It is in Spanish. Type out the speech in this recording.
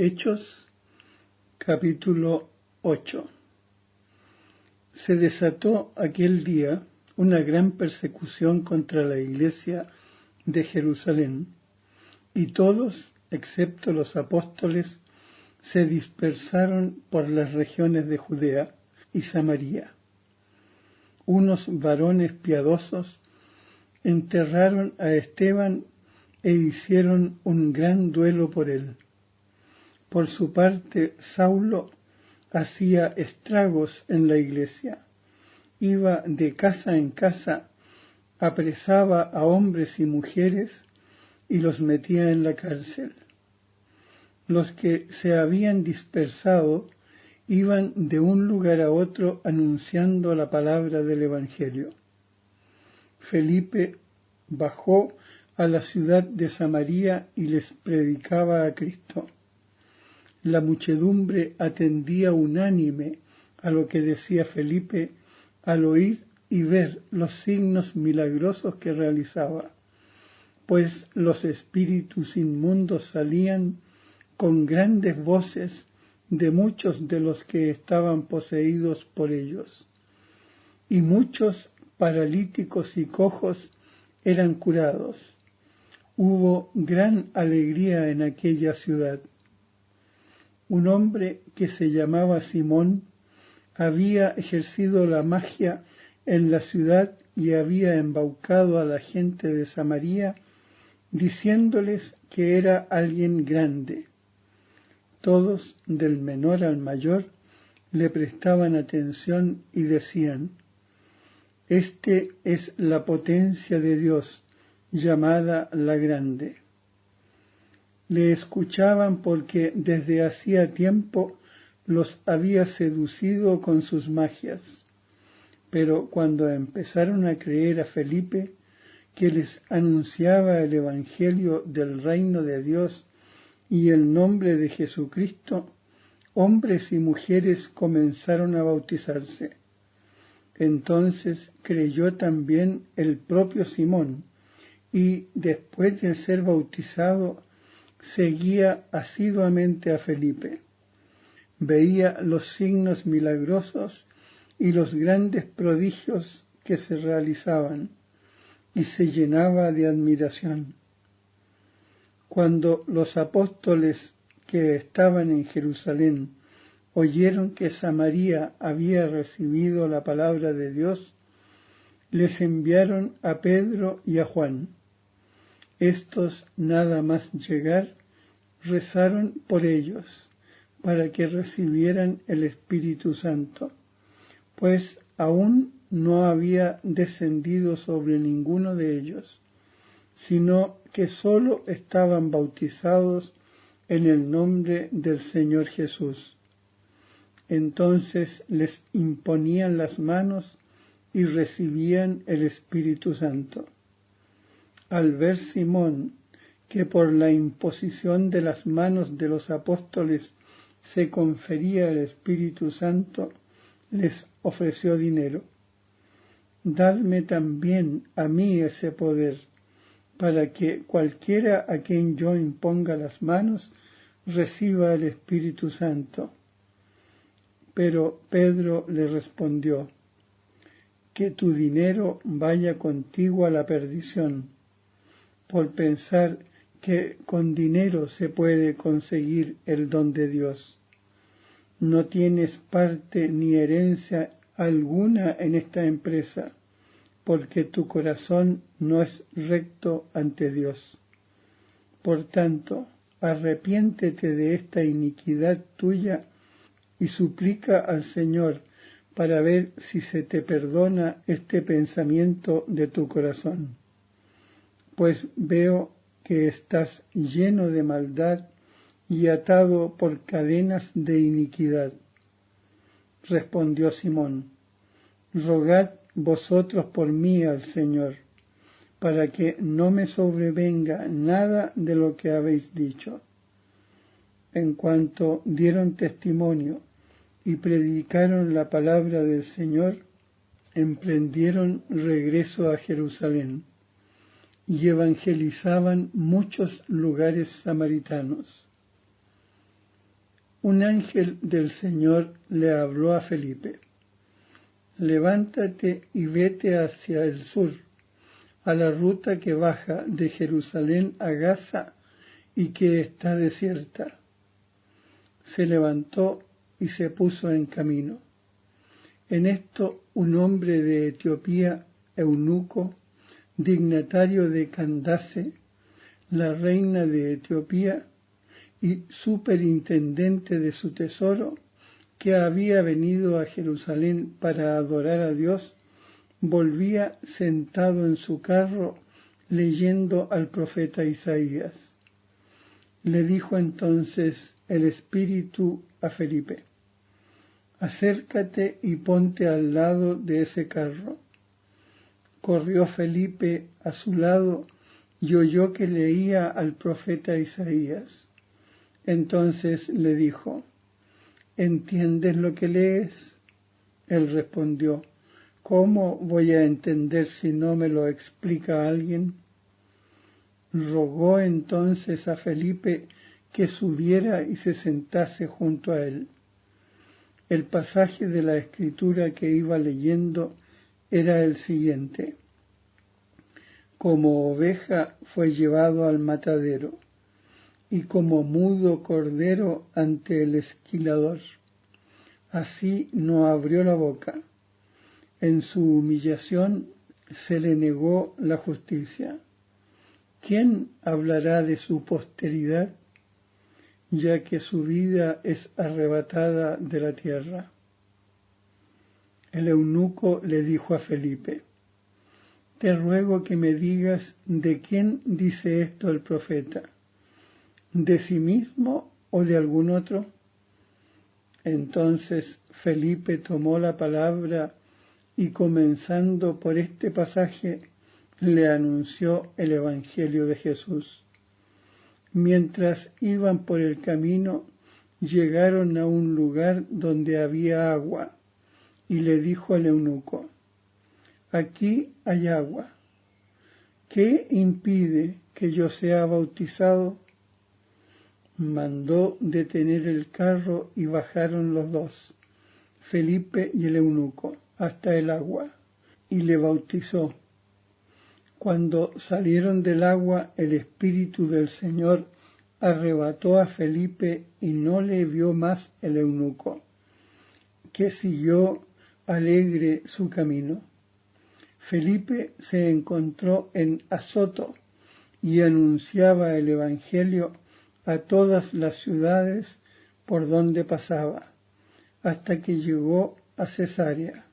Hechos, capítulo 8. Se desató aquel día una gran persecución contra la iglesia de Jerusalén, y todos, excepto los apóstoles, se dispersaron por las regiones de Judea y Samaria. Unos varones piadosos enterraron a Esteban e hicieron un gran duelo por él. Por su parte, Saulo hacía estragos en la iglesia. Iba de casa en casa, apresaba a hombres y mujeres y los metía en la cárcel. Los que se habían dispersado iban de un lugar a otro anunciando la palabra del Evangelio. Felipe bajó a la ciudad de Samaria y les predicaba a Cristo. La muchedumbre atendía unánime a lo que decía Felipe al oír y ver los signos milagrosos que realizaba, pues los espíritus inmundos salían con grandes voces de muchos de los que estaban poseídos por ellos, y muchos paralíticos y cojos eran curados. Hubo gran alegría en aquella ciudad. Un hombre que se llamaba Simón había ejercido la magia en la ciudad y había embaucado a la gente de Samaria, diciéndoles que era alguien grande. Todos, del menor al mayor, le prestaban atención y decían: «Este es la potencia de Dios, llamada la Grande». Le escuchaban porque desde hacía tiempo los había seducido con sus magias. Pero cuando empezaron a creer a Felipe, que les anunciaba el Evangelio del reino de Dios y el nombre de Jesucristo, hombres y mujeres comenzaron a bautizarse. Entonces creyó también el propio Simón, y después de ser bautizado, seguía asiduamente a Felipe. Veía los signos milagrosos y los grandes prodigios que se realizaban, y se llenaba de admiración. Cuando los apóstoles que estaban en Jerusalén oyeron que Samaria había recibido la palabra de Dios, les enviaron a Pedro y a Juan. Estos, nada más llegar, rezaron por ellos, para que recibieran el Espíritu Santo, pues aún no había descendido sobre ninguno de ellos, sino que sólo estaban bautizados en el nombre del Señor Jesús. Entonces les imponían las manos y recibían el Espíritu Santo. Al ver Simón que por la imposición de las manos de los apóstoles se confería el Espíritu Santo, les ofreció dinero. «Dadme también a mí ese poder, para que cualquiera a quien yo imponga las manos reciba el Espíritu Santo». Pero Pedro le respondió: «Que tu dinero vaya contigo a la perdición, por pensar que con dinero se puede conseguir el don de Dios. No tienes parte ni herencia alguna en esta empresa, porque tu corazón no es recto ante Dios. Por tanto, arrepiéntete de esta iniquidad tuya y suplica al Señor para ver si se te perdona este pensamiento de tu corazón. Pues veo que estás lleno de maldad y atado por cadenas de iniquidad». Respondió Simón: «Rogad vosotros por mí al Señor, para que no me sobrevenga nada de lo que habéis dicho». En cuanto dieron testimonio y predicaron la palabra del Señor, emprendieron regreso a Jerusalén y evangelizaban muchos lugares samaritanos. un ángel del Señor le habló a Felipe: levántate y vete hacia el sur, a la ruta que baja de Jerusalén a Gaza y que está desierta. Se levantó y se puso en camino. En esto un hombre de Etiopía, eunuco, dignatario de Candace, la reina de Etiopía, y superintendente de su tesoro, que había venido a Jerusalén para adorar a Dios, volvía sentado en su carro leyendo al profeta Isaías. Le dijo entonces el Espíritu a Felipe: acércate y ponte al lado de ese carro. Corrió Felipe a su lado y oyó que leía al profeta Isaías. Entonces le dijo: ¿entiendes lo que lees? Él respondió: ¿cómo voy a entender si no me lo explica alguien? Rogó entonces a Felipe que subiera y se sentase junto a él. El pasaje de la escritura que iba leyendo era el siguiente: como oveja fue llevado al matadero, y como mudo cordero ante el esquilador, así no abrió la boca. En su humillación se le negó la justicia. ¿Quién hablará de su posteridad, ya que su vida es arrebatada de la tierra? El eunuco le dijo a Felipe: te ruego que me digas de quién dice esto el profeta, ¿de sí mismo o de algún otro? Entonces Felipe tomó la palabra y, comenzando por este pasaje, le anunció el Evangelio de Jesús. Mientras iban por el camino, llegaron a un lugar donde había agua, y le dijo al eunuco: aquí hay agua. ¿Qué impide que yo sea bautizado? Mandó detener el carro y bajaron los dos, Felipe y el eunuco, hasta el agua, y le bautizó. Cuando salieron del agua, el Espíritu del Señor arrebató a Felipe y no le vio más el eunuco, que siguió alegre su camino. Felipe se encontró en Azoto y anunciaba el Evangelio a todas las ciudades por donde pasaba, hasta que llegó a Cesarea.